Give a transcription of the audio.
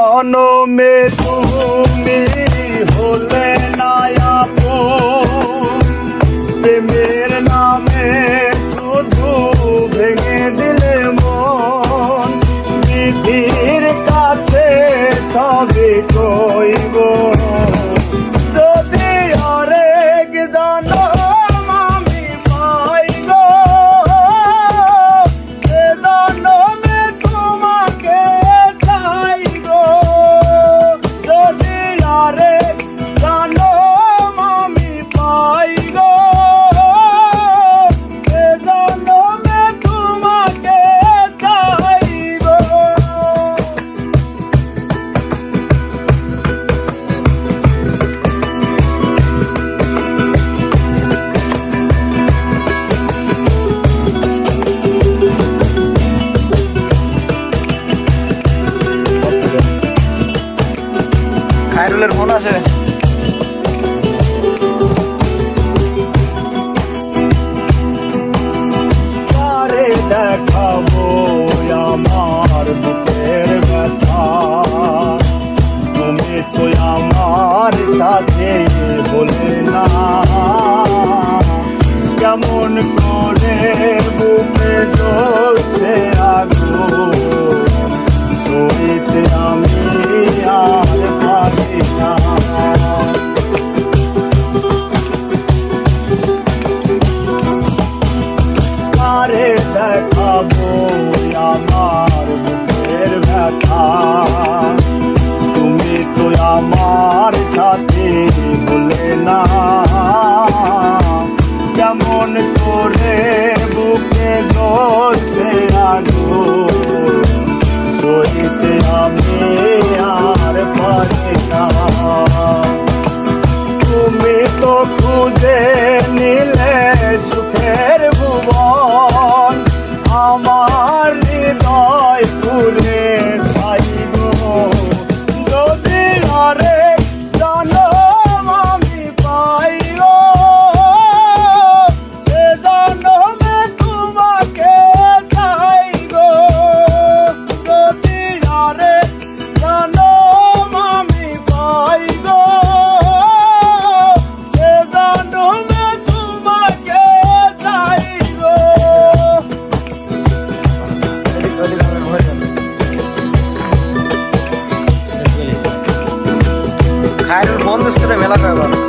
জনমে তুমি হলে না আপন, প্রেমের নামে শুধু ভেঙে দিলে মন। বিধির কাছে সবই কইব, যদি আরেক জনম আমি পাই গো, সে জনমে তোমাকে চাই গো। যদি আরেক জনম আমি পাই গো, সে জনমে তোমাকে চাই গো। খায়রুলের ফোন আছে। কারে দেখাবো আমার বুকের ব্যথা, তুমি তো আমার সাথে বলে না। কেমন করে বুকে জ্বলছে আগুন, ধরিতে আমি আর পারি না। কারে দেখাবো আমার বুকের ব্যথা, তুমি তো আমার সাথে বলে না। কেমন করে বুকে জ্বলছে আগুন, ধরিতে আমি আর পারি না। তুমি তো খুঁজে নিলে সুখের ভুবন, আমার হৃদয় পুরে পাইব। যদি আরেক জনম আমি পাই গো, সে জনমে তোমাকে চাই গো। যদি আরেক জনম আমি পাই গো, সে জনমে তোমাকে চাই গো। খায়রুল ফোন দিচ্ছে মেলা কয়বার।